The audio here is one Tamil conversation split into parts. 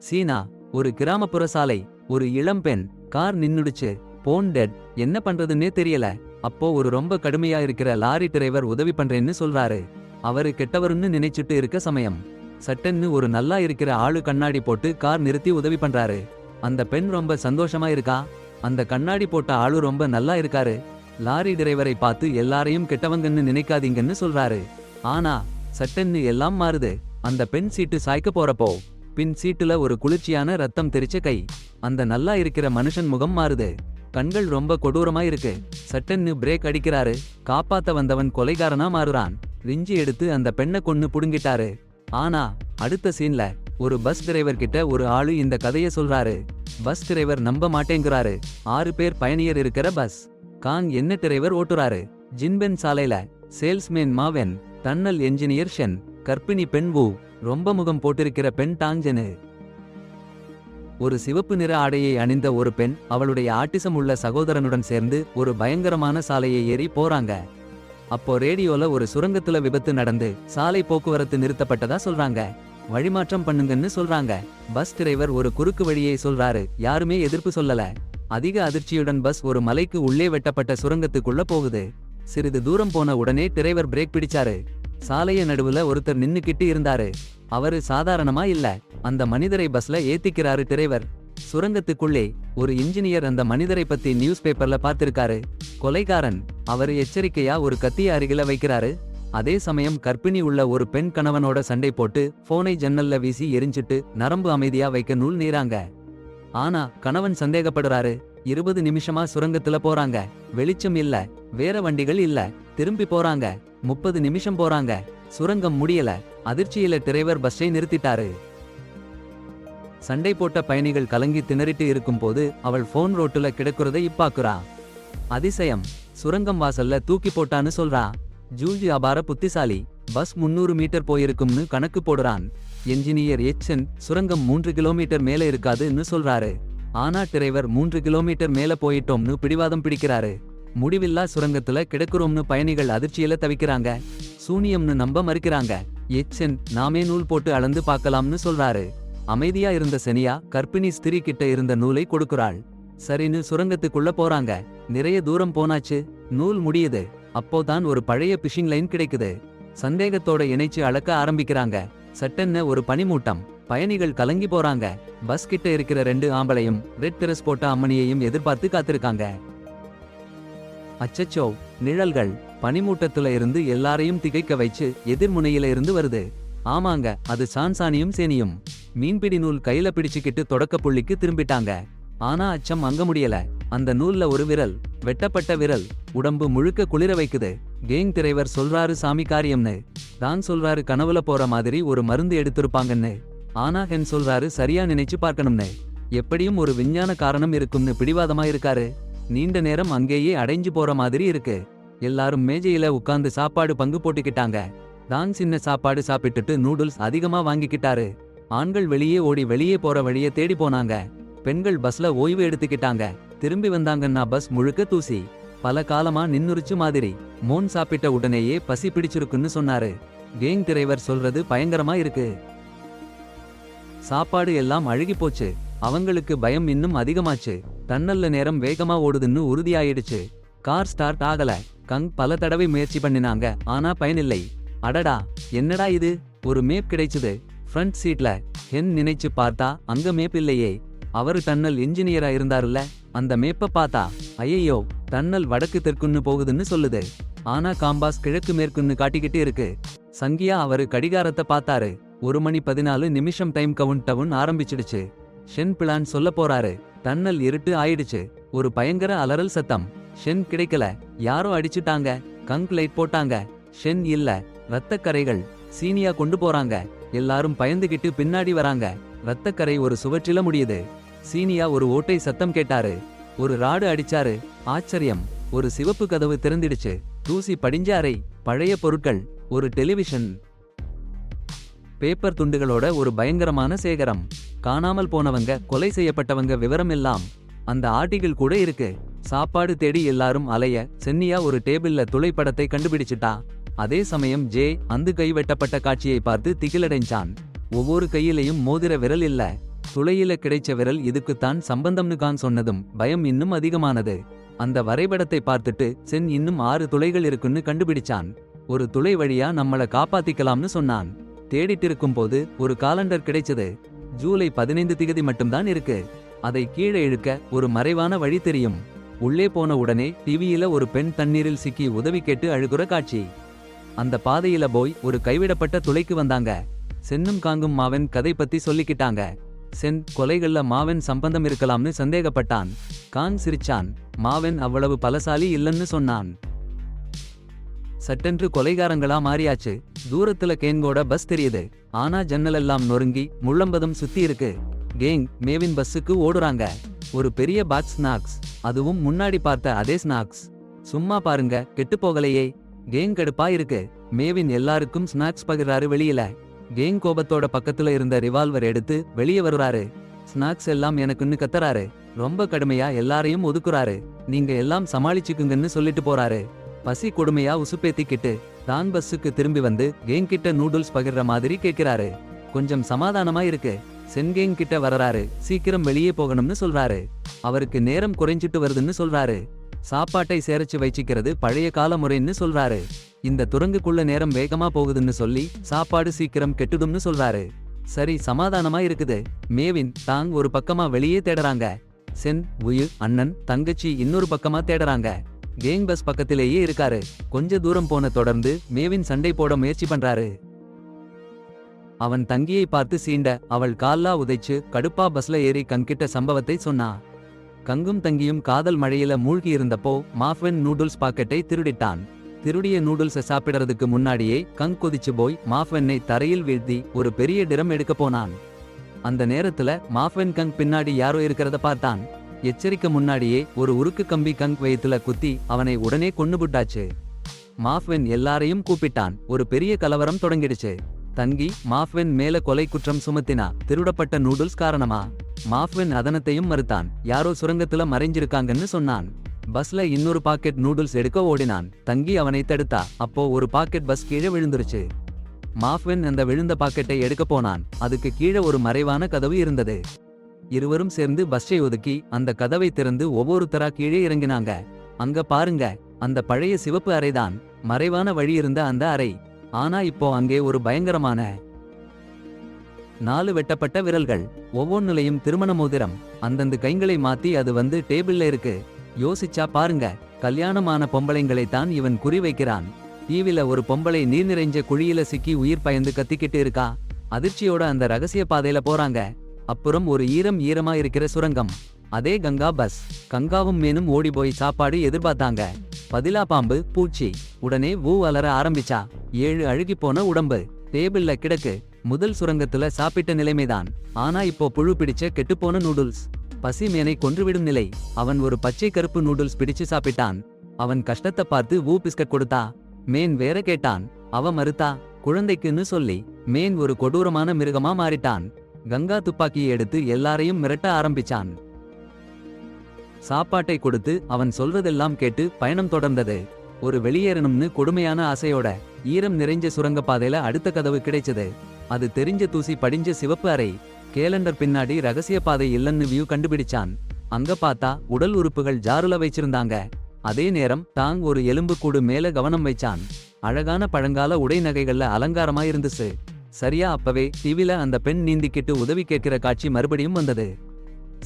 சீனா. ஒரு கிராமப்புற சாலை. ஒரு இளம்பெண். கார் நின்னுடுச்சு. Phone dead. என்ன பண்றதுன்னே தெரியல. அப்போ ஒரு ரொம்ப கடுமையா இருக்கிற லாரி டிரைவர் உதவி பண்றேன்னு சொல்றாரு. அவரு கெட்டவருன்னு நினைச்சிட்டு இருக்க சமயம் சட்டன்னு ஒரு நல்லா இருக்கிற ஆளு கண்ணாடி போட்டு கார் நிறுத்தி உதவி பண்றாரு. அந்த பெண் ரொம்ப சந்தோஷமா இருக்கா. அந்த கண்ணாடி போட்ட ஆளு ரொம்ப நல்லா இருக்காரு. லாரி டிரைவரை பார்த்து எல்லாரையும் கெட்டவங்கன்னு நினைக்காதீங்கன்னு சொல்றாரு. ஆனா சட்டன்னு எல்லாம் மாறுது. அந்த பெண் சீட்டு சாய்க்க போறப்போ பின் சீட்டுல ஒரு குளிர்ச்சியான ரத்தம் தெரிச்ச கை. அந்த நல்லா இருக்கிற மனுஷன் முகம் மாறுது. கண்கள் ரொம்ப கொடூரமா இருக்கு. சட்டன்னு பிரேக் அடிக்கிறாரு. காப்பாத்த வந்தவன் கொலைகாரனா மாறுறான். ரிஞ்சி எடுத்து அந்த பெண்ணை கொன்னு புடுங்கிட்டாரு. ஆனா அடுத்த சீன்ல ஒரு பஸ் டிரைவர் கிட்ட ஒரு ஆளு இந்த கதைய சொல்றாரு. பஸ் டிரைவர் நம்ப மாட்டேங்கிறாரு. 6 பேர் பயணியர் இருக்கிற பஸ். காங் என்ன டிரைவர் ஓட்டுறாரு. ஜின்பென் சாலையில salesman Mawen. Tunnel engineer Shen. கர்ப்பிணி பெண் வு. ரொம்ப முகம் போட்டிருக்கிற பெண் டாங்ஜெனு. ஒரு சிவப்பு நிற ஆடையை அணிந்த ஒரு பெண் அவளுடைய ஆட்டிசம் உள்ள சகோதரனுடன் சேர்ந்து ஒரு பயங்கரமான சாலையை ஏறி போறாங்க. அப்போ ரேடியோல ஒரு சுரங்கத்துல விபத்து நடந்து சாலை போக்குவரத்து நிறுத்தப்பட்டதா சொல்றாங்க. வழிமாற்றம் பண்ணுங்கன்னு சொல்றாங்க. பஸ் டிரைவர் ஒரு குறுக்கு வழியை சொல்றாரு. யாருமே எதிர்ப்பு சொல்லல. அதிக அதிர்ச்சியுடன் பஸ் ஒரு மலைக்கு உள்ளே வெட்டப்பட்ட சுரங்கத்துக்குள்ள போகுது. சிறிது தூரம் போன உடனே டிரைவர் பிரேக் பிடிச்சாரு. சாலைய நடுவுல ஒருத்தர் நின்னுக்கிட்டு இருந்தாரு. அவரு சாதாரணமா இல்ல. அந்த மனிதரை பஸ்ல ஏத்திக்கிறாரு டிரைவர். சுரங்கத்துக்குள்ளே ஒரு இன்ஜினியர் அந்த மனிதரை பத்தி நியூஸ் பேப்பர்ல பார்த்திருக்காரு. கொலைகாரன். அவரு எச்சரிக்கையா ஒரு கத்திய அருகில வைக்கிறாரு. அதே சமயம் கர்ப்பிணி உள்ள ஒரு பெண் கணவனோட சண்டை போட்டு போனை ஜன்னல்ல வீசி எரிஞ்சிட்டு நரம்பு அமைதியா வைக்க நூல் நீராங்க. ஆனா கணவன் சந்தேகப்படுறாரு. 20 நிமிஷமா சுரங்கத்துல போறாங்க. வெளிச்சம் இல்ல. வேற வண்டிகள் இல்ல. திரும்பி போறாங்க. 30 நிமிஷம் போறாங்க. சுரங்கம் முடியல. அதிர்ச்சியில டிரைவர் பஸ்ஸை நிறுத்திட்டாரு. சண்டை போட்ட பயணிகள் கலங்கி திணறிட்டு இருக்கும் போது அவள் போன் ரோட்டுல கிடக்குறதை இப்பாக்குறா. அதிசயம். சுரங்கம் வாசல்ல தூக்கி போட்டான்னு சொல்றா. ஜூஜி அபார புத்திசாலி. பஸ் 300 மீட்டர் போயிருக்கும்னு கணக்கு போடுறான். என்ஜினியர் எச்சன் சுரங்கம் 3 கிலோமீட்டர் மேல இருக்காதுன்னு சொல்றாரு. ஆனா டிரைவர் 3 கிலோமீட்டர் மேல போயிட்டோம்னு பிடிவாதம் பிடிக்கிறாரு. முடிவில்லா சுரங்கத்துல கிடக்குறோம்னு பயணிகள் அதிர்ச்சியில தவிக்கிறாங்க. சூனியம்னு நம்ப மறுக்கிறாங்க. எச்சன் நாமே நூல் போட்டு அளந்து பார்க்கலாம்னு சொல்றாரு. அமைதியா இருந்த செனியா கர்ப்பிணி ஸ்திரீ கிட்ட இருந்த நூலை கொடுக்குறாள். சரின்னு சுரங்கத்துக்குள்ள போறாங்க. நிறைய தூரம் போனாச்சு. நூல் முடியுது. அப்போதான் ஒரு பழைய பிஷிங் லைன் கிடைக்குது. சந்தேகத்தோட இணைச்சு அளக்க ஆரம்பிக்கிறாங்க. சட்டென்ன ஒரு பனிமூட்டம். பயணிகள் கலங்கி போறாங்க. பஸ் கிட்ட இருக்கிற 2 ஆம்பளையும் ரெட் டிரஸ் போட்ட அம்மணியையும் எதிர்பார்த்து காத்திருக்காங்க. அச்சச்சோ. நிழல்கள். பனிமூட்டத்துல இருந்து எல்லாரையும் திகைக்க வச்சு எதிர்முனையில இருந்து வருது. ஆமாங்க, அது சான்சானியும் சேனியும். மீன்பிடி நூல் கையில பிடிச்சுக்கிட்டு தொடக்க புள்ளிக்கு திரும்பிட்டாங்க. ஆனா அச்சம் அங்க முடியல. அந்த நூல்ல ஒரு விரல். வெட்டப்பட்ட விரல். உடம்பு முழுக்க குளிர வைக்குது. கேங் டிரைவர் சொல்றாரு சாமி காரியம்னு. தான் சொல்றாரு கனவுல போற மாதிரி ஒரு மருந்து எடுத்திருப்பாங்கன்னு. ஆனா ஹென் சொல்றாரு சரியா நினைச்சு பார்க்கணும்னு. எப்படியும் ஒரு விஞ்ஞான காரணம் இருக்கும்னு பிடிவாதமா இருக்காரு. நீண்ட நேரம் அங்கேயே அடைஞ்சு போற மாதிரி இருக்கு. எல்லாரும் மேஜையில உட்கார்ந்து சாப்பாடு பங்கு போட்டுக்கிட்டாங்க. தான் சின்ன சாப்பாடு சாப்பிட்டுட்டு நூடுல்ஸ் அதிகமா வாங்கிக்கிட்டாரு. ஆண்கள் வெளியே ஓடி வெளியே போற வழிய தேடி போனாங்க. பெண்கள் பஸ்ல ஓய்வு எடுத்துக்கிட்டாங்க. திரும்பி வந்தாங்கன்னா பஸ் முழுக்க தூசி. பல காலமா நின்னுரிச்சு மாதிரி. மோன் சாப்பிட்ட உடனேயே பசி பிடிச்சிருக்குன்னு சொன்னாரு. கேங் டிரைவர் சொல்றது பயங்கரமா இருக்கு. சாப்பாடு எல்லாம் அழுகி போச்சு. அவங்களுக்கு பயம் இன்னும் அதிகமாச்சு. டன்னல்ல நேரம் வேகமா ஓடுதுன்னு உறுதியாயிடுச்சு. கார் ஸ்டார்ட் ஆகல. கங் பல தடவை முயற்சி பண்ணினாங்க. ஆனா பயனில்லை. அடடா, என்னடா இது. ஒரு மேப் கிடைச்சுது. ஃப்ரண்ட் சீட்ல. ஹென் நினைச்சு பார்த்தா அங்க மேப் இல்லையே. அவரு டன்னல் இன்ஜினியரா இருந்தாருல்ல. அந்த மேப்ப பார்த்தா ஐயோ, டன்னல் வடக்கு தெற்குன்னு போகுதுன்னு சொல்லுது. ஆனா காம்பாஸ் கிழக்கு மேற்குன்னு காட்டிக்கிட்டு இருக்கு. சங்கியா அவரு கடிகாரத்தை பார்த்தாரு. 1 மணி 14 நிமிஷம் டைம் கவுண்ட் டவுன் ஆரம்பிச்சிடுச்சு. ஷென் பிளான் சொல்ல போறாரு. டன்னல் இருட்டு ஆயிடுச்சு. ஒரு பயங்கர அலறல் சத்தம். ஷென் கிடைக்கல. யாரோ அடிச்சுட்டாங்க. கங்க் லைட் போட்டாங்க. ஷென் இல்ல. ரத்தக்கரைகள். சீனியா கொண்டு போறாங்க. எல்லாரும் பயந்துகிட்டு பின்னாடி வராங்க. ரத்தக்கரை ஒரு சுவற்றில முடியுது. சீனியா ஒரு ஓட்டை சத்தம் கேட்டாரு. ஒரு ராடு அடிச்சாரு. ஆச்சரியம். ஒரு சிவப்பு கதவு திறந்திடுச்சு. தூசி படிஞ்ச அறை. பழைய பொருட்கள். ஒரு டெலிவிஷன். பேப்பர் துண்டுகளோட ஒரு பயங்கரமான சேகரம். காணாமல் போனவங்க, கொலை செய்யப்பட்டவங்க விவரம் எல்லாம் அந்த ஆர்டிகிள் கூட இருக்கு. சாப்பாடு தேடி எல்லாரும் அலைய சென்னியா ஒரு டேபிள்ல துளைப்படத்தை கண்டுபிடிச்சிட்டா. அதே சமயம் ஜே அந்த கை வெட்டப்பட்ட காட்சியை பார்த்து திகிலடைஞ்சான். ஒவ்வொரு கையிலையும் மோதிர விரல் இல்ல. துளையில கிடைச்ச விரல் இதுக்குத்தான் சம்பந்தம்னு கான் சொன்னதும் பயம் இன்னும் அதிகமானது. அந்த வரைபடத்தை பார்த்துட்டு சென் இன்னும் 6 துளைகள் இருக்குன்னு கண்டுபிடிச்சான். ஒரு துளை வழியா நம்மள காப்பாத்திக்கலாம்னு சொன்னான். தேடிட்டு இருக்கும்போது ஒரு காலண்டர் கிடைச்சது. ஜூலை 15 திகதி மட்டும்தான் இருக்கு. அதை கீழே இழுக்க ஒரு மறைவான வழி தெரியும். உள்ளே போன உடனே டிவியில ஒரு பெண் தண்ணீரில் சிக்கி உதவி கேட்டு அழுகுற காட்சி. அந்த பாதையில போய் ஒரு கைவிடப்பட்ட துளைக்கு வந்தாங்க. சென்னும் காங்கும் மாவன் கதை பத்தி சொல்லிக்கிட்டாங்க. சென் கொலைகள்ல மாவன் சம்பந்தம் இருக்கலாம்னு சந்தேகப்பட்டான். காங் சிரிச்சான். மாவன் அவ்வளவு பலசாலி இல்லன்னு சொன்னான். சட்டென்று கொலைகாரங்களா மாறியாச்சு. தூரத்துல கேங்கோட பஸ் தெரியுது. ஆனா ஜன்னலெல்லாம் நொறுங்கி முள்ளம்பதம் சுத்தி இருக்கு. கேங் மேவின் பஸ்ஸுக்கு ஓடுறாங்க. ஒரு பெரிய பாக்ஸ் ஸ்நாக்ஸ். அதுவும் முன்னாடி பார்த்த அதே ஸ்நாக்ஸ். சும்மா பாருங்க, கெட்டு போகலையே. கேங் கடுப்பா இருக்கு. மேவின் எல்லாருக்கும் ஸ்நாக்ஸ் பகிர்றாரு வெளியில. கேங் கோபத்தோட பக்கத்துல இருந்த ரிவால்வர் எடுத்து வெளியே வருறாரு. ஸ்நாக்ஸ் எல்லாம் எனக்குன்னு கத்தறாரு. ரொம்ப கடுமையா எல்லாரையும் ஒதுக்குறாரு. நீங்க எல்லாம் சமாளிச்சுக்குங்கன்னு சொல்லிட்டு போறாரு. பசி கொடுமையா உசுப்பேத்திக்கிட்டு தான் பஸ்ஸுக்கு திரும்பி வந்து கேங் கிட்ட நூடுல்ஸ் பகிர்ற மாதிரி கேட்கிறாரு. கொஞ்சம் சமாதானமா இருக்கு. சென் கேங் கிட்ட வரறாரு. சீக்கிரம் வெளியே போகணும்னு சொல்றாரு. அவருக்கு நேரம் குறைஞ்சிட்டு வருதுன்னு சொல்றாரு. சாப்பாட்டை சேரச்சு வைச்சிக்கிறது பழைய கால முறைன்னு சொல்றாரு. இந்த துரங்குக்குள்ள நேரம் வேகமா போகுதுன்னு சொல்லி சாப்பாடு சீக்கிரம் கெட்டுதும்னு சொல்றாரு. சரி, சமாதானமா இருக்குது. மேவின் தாங் ஒரு பக்கமா வெளியே தேடுறாங்க. சென் உயு அண்ணன் தங்கச்சி இன்னொரு பக்கமா தேடுறாங்க. கேங் பஸ் பக்கத்திலேயே இருக்காரு. கொஞ்ச தூரம் போன தொடர்ந்து மேவின் சண்டை போட முயற்சி பண்றாரு. அவன் தங்கியை பார்த்து சீண்ட அவள் கால்லா உதைச்சு கடுப்பா பஸ்ல ஏறி கங்கிட்ட சம்பவத்தை சொன்னா. கங்கும் தங்கியும் காதல் மழையில மூழ்கி இருந்தப்போ மாஃபென் நூடுல்ஸ் பாக்கெட்டை திருடிட்டான். திருடிய நூடுல்ஸை சாப்பிடறதுக்கு முன்னாடியே கங் கொதிச்சு போய் மாஃபென்னை தரையில் வீழ்த்தி ஒரு பெரிய டிரம் எடுக்க போனான். அந்த நேரத்துல மாஃபென் கங் பின்னாடி யாரோ இருக்கிறத பார்த்தான். எச்சரிக்க முன்னாடியே ஒரு உருக்கு கம்பி கங் வயித்துல குத்தி அவனை உடனே கொன்னுபுட்டாச்சு. மாஃபென் எல்லாரையும் கூப்பிட்டான். ஒரு பெரிய கலவரம் தொடங்கிடுச்சு. தங்கி மாஃபென் மேல கொலை குற்றம் சுமத்தினா. திருடப்பட்ட நூடுல்ஸ் காரணமா? மாஃபென் அதனத்தையும் மறுத்தான். யாரோ சுரங்கத்துல மறைஞ்சிருக்காங்கன்னு சொன்னான். பஸ்ல இன்னொரு பாக்கெட் நூடுல்ஸ் எடுக்க ஓடினான். தங்கி அவனை தடுத்தா. அப்போ ஒரு பாக்கெட் பஸ் கீழே விழுந்துருச்சு. மாஃபென் அந்த விழுந்த பாக்கெட்டை எடுக்க போனான். அதுக்கு கீழே ஒரு மறைவான கதவு இருந்தது. இருவரும் சேர்ந்து பஸ்ஸை ஒதுக்கி அந்த கதவை திறந்து ஒவ்வொருத்தரா கீழே இறங்கினாங்க. அங்க பாருங்க, அந்த பழைய சிவப்பு அறைதான் மறைவான வழி இருந்த அந்த அறை. ஆனா இப்போ அங்கே ஒரு பயங்கரமான 4 வெட்டப்பட்ட விரல்கள். ஒவ்வொன்னுலையும் திருமண மோதிரம். அந்தந்த கைங்களை மாத்தி அது வந்து டேபிள்ல இருக்கு. யோசிச்சா பாருங்க, கல்யாணமான பொம்பளைங்களைத்தான் இவன் குறி வைக்கிறான். டிவில ஒரு பொம்பளை நீர் நிறைஞ்ச குழியில சிக்கி உயிர் பயந்து கத்திக்கிட்டு இருக்கா. அதிர்ச்சியோட அந்த ரகசிய பாதையில போறாங்க. அப்புறம் ஒரு ஈரமா இருக்கிற சுரங்கம். அதே கங்கா பஸ். கங்காவும் மேனும் ஓடி போய் சாப்பாடு எதிர்பார்த்தாங்க. பதிலா பாம்பு, பூச்சி. உடனே ஊ அலற ஆரம்பிச்சா. 7 அழுகி போன உடம்பு டேபிள்ல கிடக்கு. முதல் சுரங்கத்துல சாப்பிட்ட நிலைமைதான். ஆனா இப்போ புழு பிடிச்ச கெட்டுப்போன நூடுல்ஸ். பசி மேனை கொன்றுவிடும் நிலை. அவன் ஒரு பச்சை கருப்பு நூடுல்ஸ் பிடிச்சு சாப்பிட்டான். அவன் கஷ்டத்தை பார்த்து ஊ பிஸ்கட் கொடுத்தா. மேன் வேற கேட்டான். அவ மறுத்தா. குழந்தைக்குன்னு சொல்லி மேன் ஒரு கொடூரமான மிருகமா மாறிட்டான். கங்கா துப்பாக்கியை எடுத்து எல்லாரையும் மிரட்ட ஆரம்பிச்சான். சாப்பாட்டை கொடுத்து அவன் சொல்றதெல்லாம் கேட்டு பயணம் தொடர்ந்தது. ஒரு வெளியேறணும்னு கொடுமையான ஆசையோட ஈரம் நிறைஞ்ச சுரங்கப்பாதையில அடுத்த கதவு கிடைச்சது. அது தெரிஞ்ச தூசி படிஞ்ச சிவப்பு அறை. கேலண்டர் பின்னாடி ரகசிய பாதை இல்லன்னு வியூ கண்டுபிடிச்சான். அங்க பார்த்தா உடல் உறுப்புகள் ஜாருல வச்சிருந்தாங்க. அதே நேரம் தாங் ஒரு எலும்பு கூடு மேல கவனம் வைச்சான். அழகான பழங்கால உடை நகைகள்ல அலங்காரமா இருந்துச்சு. சரியா அப்பவே டிவில அந்த பெண் நீந்திக்கிட்டு உதவி கேட்கிற காட்சி மறுபடியும் வந்தது.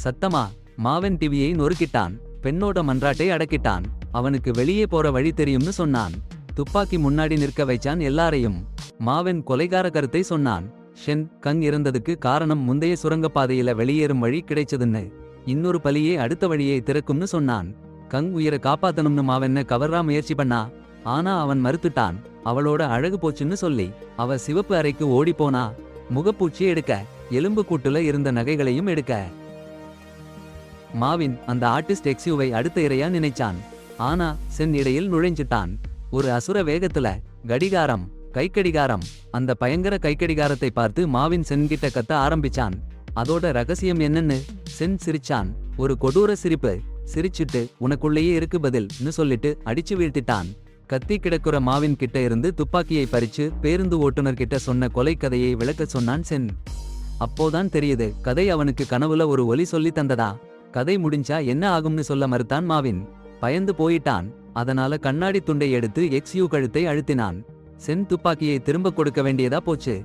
சத்தமா மாவன் டிவியை நொறுக்கிட்டான். பெண்ணோட மன்றாட்டை அடக்கிட்டான். அவனுக்கு வெளியே போற வழி தெரியும்னு சொன்னான். துப்பாக்கி முன்னாடி நிற்க வைச்சான் எல்லாரையும். மாவன் கொலைகார கருத்தை சொன்னான். ஷென் கங் இறந்ததுக்கு காரணம் முந்தைய சுரங்கப்பாதையில வெளியேறும் வழி கிடைச்சதுன்னு. இன்னொரு பலியே அடுத்த வழியை திறக்கும்னு சொன்னான். கங் உயிரை காப்பாத்தணும்னு மாவென்ன கவர்றா முயற்சி பண்ணா. ஆனா அவன் மறுத்துட்டான். அவளோட அழகு போச்சுன்னு சொல்லி அவ சிவப்பு அறைக்கு ஓடி போனா. முகப்பூச்சி எடுக்க, எலும்பு கூட்டுல இருந்த நகைகளையும் எடுக்க. மாவின் அந்த ஆர்டிஸ்ட் எக்ஸியூவை அடுத்த இரையா நினைச்சான். ஆனா சென் இடையில் நுழைஞ்சிட்டான். ஒரு அசுர வேகத்துல கடிகாரம், கைக்கடிகாரம். அந்த பயங்கர கைக்கடிகாரத்தை பார்த்து மாவின் சென் கிட்ட கத்த ஆரம்பிச்சான். அதோட ரகசியம் என்னன்னு சென் சிரிச்சான். ஒரு கொடூர சிரிப்பு. சிரிச்சிட்டு உனக்குள்ளேயே இருக்கு பதில்னு சொல்லிட்டு அடிச்சு வீழ்த்திட்டான். கத்தி கிடக்குற மாவின் கிட்ட இருந்து துப்பாக்கியை பறிச்சு பேருந்து ஓட்டுநர் கிட்ட சொன்ன கொலை கதையை விளக்க சொன்னான் சென். அப்போதான் தெரியுது கதை அவனுக்கு கனவுல ஒரு ஒலி சொல்லி தந்ததா. கதை முடிஞ்சா என்ன ஆகும்னு சொல்ல மறுத்தான் மாவின். பயந்து போயிட்டான். அதனால கண்ணாடி துண்டை எடுத்து எக்ஸ்யூ கழுத்தை அழுத்தினான். சென் துப்பாக்கியை திரும்ப கொடுக்க வேண்டியதா போச்சு.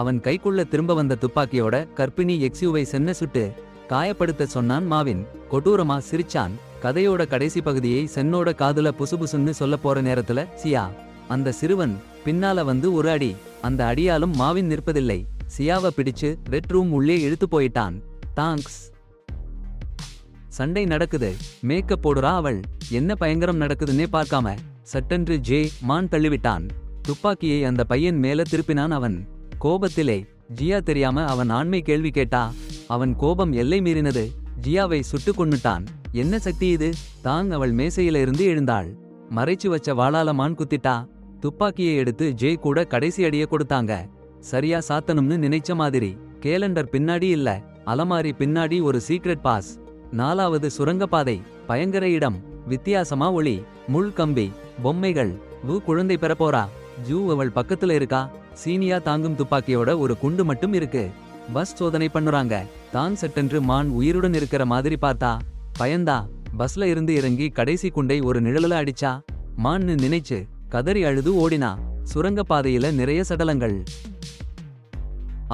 அவன் கைக்குள்ள திரும்ப வந்த துப்பாக்கியோட கர்ப்பிணி எக்ஸ்யூவை சென்ன சுட்டு காயப்படுத்த சொன்னான் மாவின். கொடூரமா சிரிச்சான். கதையோட கடைசி பகுதியை சென்னோட காதுல புசுபுசுன்னு சொல்ல போற நேரத்துல சியா அந்த சிறுவன் பின்னால வந்து ஒரு அடி. அந்த அடியாலும் மாவின் நிற்பதில்லை. சியாவை பிடிச்சு ரெட் ரூம் உள்ளே இழுத்து போயிட்டான். தாங்க்ஸ். சண்டை நடக்குது. மேக்கப் போடுறா அவள். என்ன பயங்கரம் நடக்குதுன்னே பார்க்காம சட்டென்று ஜே மான் தள்ளிவிட்டான். துப்பாக்கியை அந்த பையன் மேல திருப்பினான் அவன். கோபத்திலே ஜியா தெரியாம அவன் ஆண்மை கேள்வி கேட்டா. அவன் கோபம் எல்லை மீறினது. ஜியாவை சுட்டு கொன்னுட்டான். என்ன சக்தி இது? தாங் அவள் மேசையில இருந்து எழுந்தாள். மறைச்சு வச்ச வாளால மான் குத்திட்டா. துப்பாக்கியை எடுத்து ஜே கூட கடைசி அடிய கொடுத்தாங்க. சரியா சாத்தனும்னு நினைச்ச மாதிரி. கேலண்டர் பின்னாடி இல்ல, அலமாரி பின்னாடி ஒரு சீக்ரெட் பாஸ். 4வது சுரங்கப்பாதை. பயங்கர இடம். வித்தியாசமா ஒளி. முள் கம்பி. பொம்மைகள். குழந்தை பெறப்போறா. ஜூ அவள் பக்கத்துல இருக்கா. சீனியா தாங்கும் துப்பாக்கியோட ஒரு குண்டு மட்டும் இருக்கு. பஸ் சோதனை பண்ணுறாங்க. தான் சட்டென்று மான் உயிருடன் இருக்கிற மாதிரி பார்த்தா. பயந்தா. பஸ்ல இருந்து இறங்கி கடைசி குண்டை ஒரு நிழல அடிச்சா. மான்னு நினைச்சு கதறி அழுது ஓடினா. சுரங்கப்பாதையில நிறைய சடலங்கள்.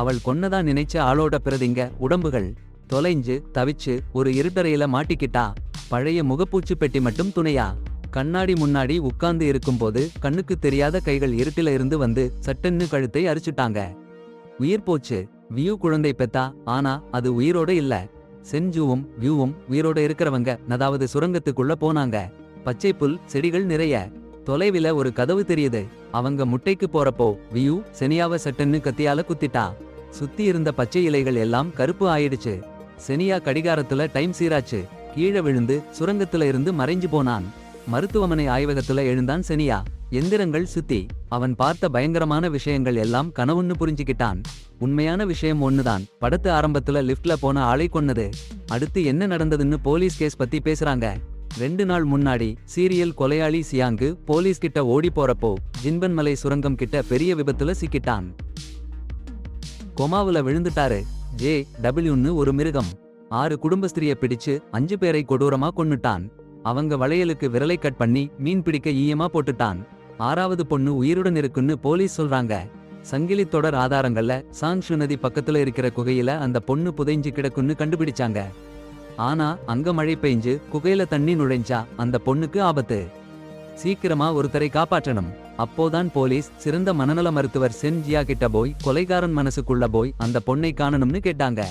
அவள் கொன்னதா நினைச்ச ஆளோட பிரதிங்க உடம்புகள். தொலைஞ்சு தவிச்சு ஒரு இருட்டறையில மாட்டிக்கிட்டா. பழைய முகப்பூச்சு பெட்டி மட்டும் துணையா. கண்ணாடி முன்னாடி உட்கார்ந்து இருக்கும்போது கண்ணுக்கு தெரியாத கைகள் இருட்டில இருந்து வந்து சட்டென்னு கழுத்தை அரிச்சுட்டாங்க. உயிர் போச்சு. வியூ குழந்தை பெத்தா. ஆனா அது உயிரோட இல்ல. சென்ஜூவும் வியூவும் உயிரோட இருக்கிறவங்க அதாவது சுரங்கத்துக்குள்ள போனாங்க. பச்சை புல் செடிகள் நிறைய. தொலைவில ஒரு கதவு தெரியுது. அவங்க முட்டைக்கு போறப்போ வியூ செனியாவ சட்டன்னு கத்தியால குத்திட்டா. சுத்தி இருந்த பச்சை இலைகள் எல்லாம் கருப்பு ஆயிடுச்சு. Ksenia கடிகாரத்துல time சீராச்சு. கீழே விழுந்து சுரங்கத்துல இருந்து மறைஞ்சு போனான். மருத்துவமனை ஆய்வகத்துல எழுந்தான் செனியா. எந்திரங்கள் சுத்தி. அவன் பார்த்த பயங்கரமான விஷயங்கள் எல்லாம் கனவுன்னு புரிஞ்சுக்கிட்டான். உண்மையான விஷயம் ஒண்ணுதான். படத்து ஆரம்பத்துல லிஃப்ட்ல போன ஆளை கொன்னது. அடுத்து என்ன நடந்ததுன்னு போலீஸ் கேஸ் பத்தி பேசுறாங்க. 2 நாள் முன்னாடி சீரியல் கொலையாளி சியாங்கு போலீஸ் கிட்ட ஓடி போறப்போ ஜின்பன் மலை சுரங்கம் கிட்ட பெரிய விபத்துல சிக்கிட்டான். கொமாவுல விழுந்துட்டாரு. ஜே டபிள்யூன்னு ஒரு மிருகம் 6 குடும்பஸ்திரிய பிடிச்சு 5 பேரை கொடூரமா கொன்னுட்டான். அவங்க வளையலுக்கு விரலை கட் பண்ணி மீன் பிடிக்க ஈயமா போட்டுட்டான். 6வது பொண்ணு உயிருடன் இருக்குன்னு போலீஸ் சொல்றாங்க. சங்கிலி தொடர் ஆதாரங்கள்ல சாங்ஷு நதி பக்கத்துல இருக்கிற குகையில அந்த பொண்ணு புதைஞ்சு கிடக்குன்னு கண்டுபிடிச்சாங்க. ஆனா அங்க மழை பெய்ஞ்சு குகையில தண்ணி நுழைஞ்சா அந்த பொண்ணுக்கு ஆபத்து. சீக்கிரமா ஒருத்தரை காப்பாற்றணும். அப்போதான் போலீஸ் சிறந்த மனநல மருத்துவர் சென் ஜியா கிட்ட போய் கொலைகாரன் மனசுக்குள்ள போய் அந்த பொண்ணை காணணும்னு கேட்டாங்க.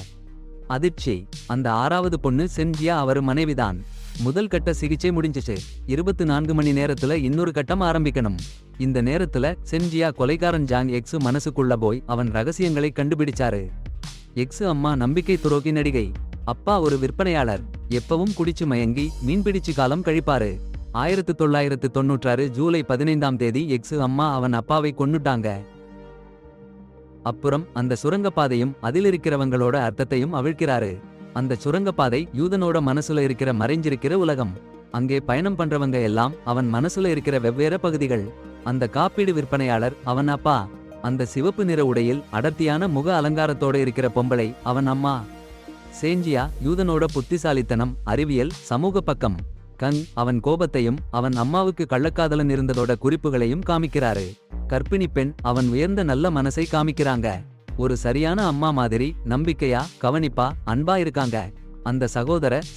அதிர்ச்சி. அந்த 6வது பொண்ணு சென் ஜியா அவரு மனைவிதான். முதல் கட்ட சிகிச்சை முடிஞ்சிச்சு. 24 மணி நேரத்துல இன்னொரு கட்டம் ஆரம்பிக்கணும். இந்த நேரத்துல சென்ஜியா கொலைகாரன் ஜாங் எக்ஸு மனசுக்குள்ள போய் அவன் ரகசியங்களை கண்டுபிடிச்சாரு. எக்ஸு அம்மா நம்பிக்கை துரோகி நடிகை. அப்பா ஒரு விற்பனையாளர். எப்பவும் குடிச்சு மயங்கி மீன்பிடிச்சு காலம் கழிப்பாரு. 1996 ஜூலை 15ஆம் தேதி எக்ஸு அம்மா அவன் அப்பாவை கொன்னுட்டாங்க. அப்புறம் அந்த சுரங்கப்பாதையும் அதிலிருக்கிறவங்களோட அர்த்தத்தையும் அவிழ்க்கிறாரு. அந்த சுரங்கப்பாதை யூதனோட மனசுல இருக்கிற மறைஞ்சிருக்கிற உலகம். அங்கே பயணம் பண்றவங்க எல்லாம் அவன் மனசுல இருக்கிற வெவ்வேறு பகுதிகள். அந்த காப்பீடு விற்பனையாளர் அவன் அப்பா. அந்த சிவப்பு நிற உடையில் அடர்த்தியான முக அலங்காரத்தோட இருக்கிற பொம்பளை அவன் அம்மா. சேஞ்சியா யூதனோட புத்திசாலித்தனம், அறிவியல், சமூக பக்கம். கங் அவன் கோபத்தையும் அவன் அம்மாவுக்கு கள்ளக்காதலன் இருந்ததோட குறிப்புகளையும் காமிக்கிறாரு. கர்ப்பிணி பெண் அவன் உயர்ந்த நல்ல மனசை காமிக்கிறாங்க. ஒரு சரியான அம்மா மாதிரி நம்பிக்கையா கவனிப்பா அன்பா இருக்காங்க. அந்த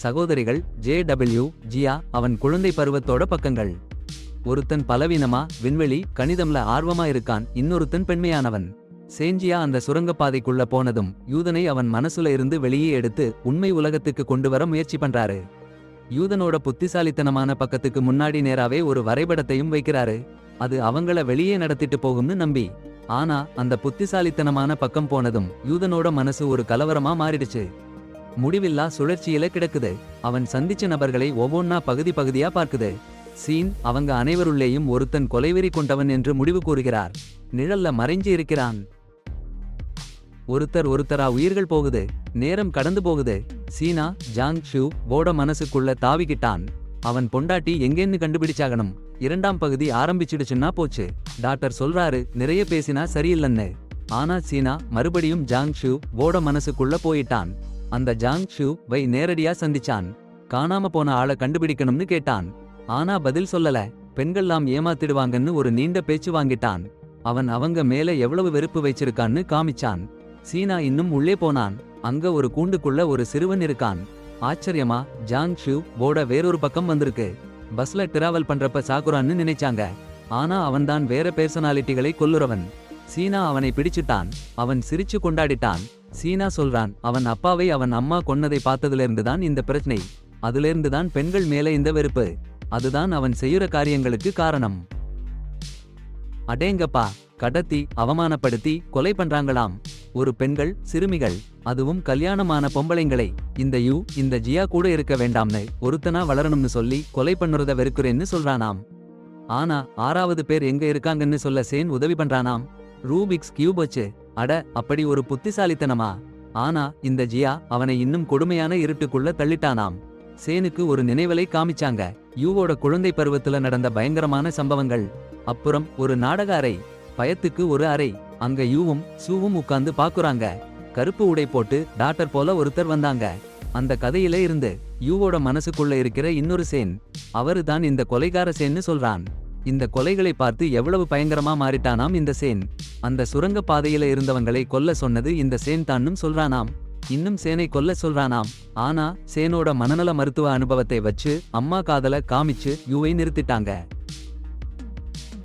சகோதரிகள் ஜே.டபிள்யூ ஜியா அவன் குழந்தை பருவத்தோட பக்கங்கள். ஒருத்தன் பலவீனமா விண்வெளி கணிதம்ல ஆர்வமா இருக்கான். இன்னொருத்தன் பெண்மையானவன். சேஞ்சியா அந்த சுரங்கப்பாதைக்குள்ள போனதும் யூதனை அவன் மனசுல இருந்து வெளியே எடுத்து உண்மை உலகத்துக்கு கொண்டு வர முயற்சி பண்றாரு. யூதனோட புத்திசாலித்தனமான பக்கத்துக்கு முன்னாடி நேராவே ஒரு வரைபடத்தையும் வைக்கிறாரு. அது அவங்கள வெளியே நடத்திட்டு போகும்னு நம்பி. ஆனா அந்த புத்திசாலித்தனமான பக்கம் போனதும் யூதனோட மனசு ஒரு கலவரமா மாறிடுச்சு. முடிவில்லா சுழற்சியில கிடக்குது. அவன் சந்திச்ச நபர்களை ஒவ்வொன்னா பகுதியா பார்க்குது. சீன் அவங்க அனைவருள்ளேயும் ஒருத்தன் கொலைவெறி கொண்டவன் என்று முடிவு கூறுகிறார். நிழல்ல மறைஞ்சு இருக்கிறான். ஒருத்தரா உயிர்கள் போகுது. நேரம் கடந்து போகுது. சீனா ஜாங் ஷூ போட மனசுக்குள்ள தாவிக்கிட்டான். அவன் பொண்டாட்டி எங்கேன்னு கண்டுபிடிச்சாகணும். 2ஆம் பகுதி ஆரம்பிச்சிடுச்சுன்னா போச்சு. டாக்டர் சொல்றாரு நிறைய பேசினா சரியில்லன்னு. ஆனா சீனா மறுபடியும் ஜாங் ஷூ வோட மனசுக்குள்ள போயிட்டான். அந்த ஜாங் ஷூ வை நேரடியா சந்திச்சான். காணாம போன ஆளை கண்டுபிடிக்கணும்னு கேட்டான். ஆனா பதில் சொல்லல. பெண்கள்லாம் ஏமாத்திடுவாங்கன்னு ஒரு நீண்ட பேச்சு வாங்கிட்டான். அவன் அவங்க மேல எவ்வளவு வெறுப்பு வச்சிருக்கான்னு காமிச்சான். சீனா இன்னும் உள்ளே போனான். அங்க ஒரு கூண்டுக்குள்ள ஒரு சிறுவன் இருக்கான். ஆச்சரியமா, ஜாங் ஷூ வோட வேறொரு பக்கம் வந்திருக்கு. பஸ்ல டிராவல் பண்றப்ப சாகுரான்னு நினைச்சாங்க. ஆனா அவன்தான் வேற பர்சனாலிட்டிகளை கொல்லுறவன். சீனா அவனை பிடிச்சிட்டான். அவன் சிரிச்சு கொண்டாடிட்டான். சீனா சொல்றான், அவன் அப்பாவை அவன் அம்மா கொன்னதை பார்த்ததிலிருந்துதான் இந்த பிரச்சனை. அதிலிருந்துதான் பெண்கள் மேல இந்த வெறுப்பு. அதுதான் அவன் செய்யுற காரியங்களுக்கு காரணம். அடேங்கப்பா, கடத்தி அவமானப்படுத்தி கொலை பண்றாங்களாம். ஒரு பெண்கள், சிறுமிகள், அதுவும் கல்யாணமான பொம்பளைங்களை. இந்த ஜியா கூட இருக்க வேண்டாம்னு, ஒருத்தனா வளரணும்னு சொல்லி கொலை பண்ணுறத வெறுக்கிறேன்னு சொல்றானாம். ஆனா 6வது பேர் எங்க இருக்காங்கன்னு சொல்ல சேன் உதவி பண்றானாம். ரூபிக்ஸ் கியூப் வச்சு. அட, அப்படி ஒரு புத்திசாலித்தனமா? ஆனா இந்த ஜியா அவனை இன்னும் கொடுமையான இருட்டுக்குள்ள தள்ளிட்டானாம். சேனுக்கு ஒரு நினைவலை காமிச்சாங்க. யூவோட குழந்தை பருவத்துல நடந்த பயங்கரமான சம்பவங்கள். அப்புறம் ஒரு நாடக அறை. பயத்துக்கு ஒரு அறை. அங்க யூவும் சூவும் உட்கார்ந்து பாக்குறாங்க. கருப்பு உடை போட்டு டாக்டர் போல ஒருத்தர் வந்தாங்க. அந்த கதையில இருந்து யூவோட மனசுக்குள்ள இருக்கிற இன்னொரு சேன். அவரு தான் இந்த கொலைகார சேன்னு சொல்றான். இந்த கொலைகளை பார்த்து எவ்வளவு பயங்கரமா மாறிட்டானாம் இந்த சேன். அந்த சுரங்க பாதையில இருந்தவங்களை கொல்ல சொன்னது இந்த சேன் தான்னும் சொல்றானாம். இன்னும் சேனை கொல்ல சொல்றானாம். ஆனா சேனோட மனநல மருத்துவ அனுபவத்தை வச்சு அம்மா காதல காமிச்சு யூவை நிறுத்திட்டாங்க.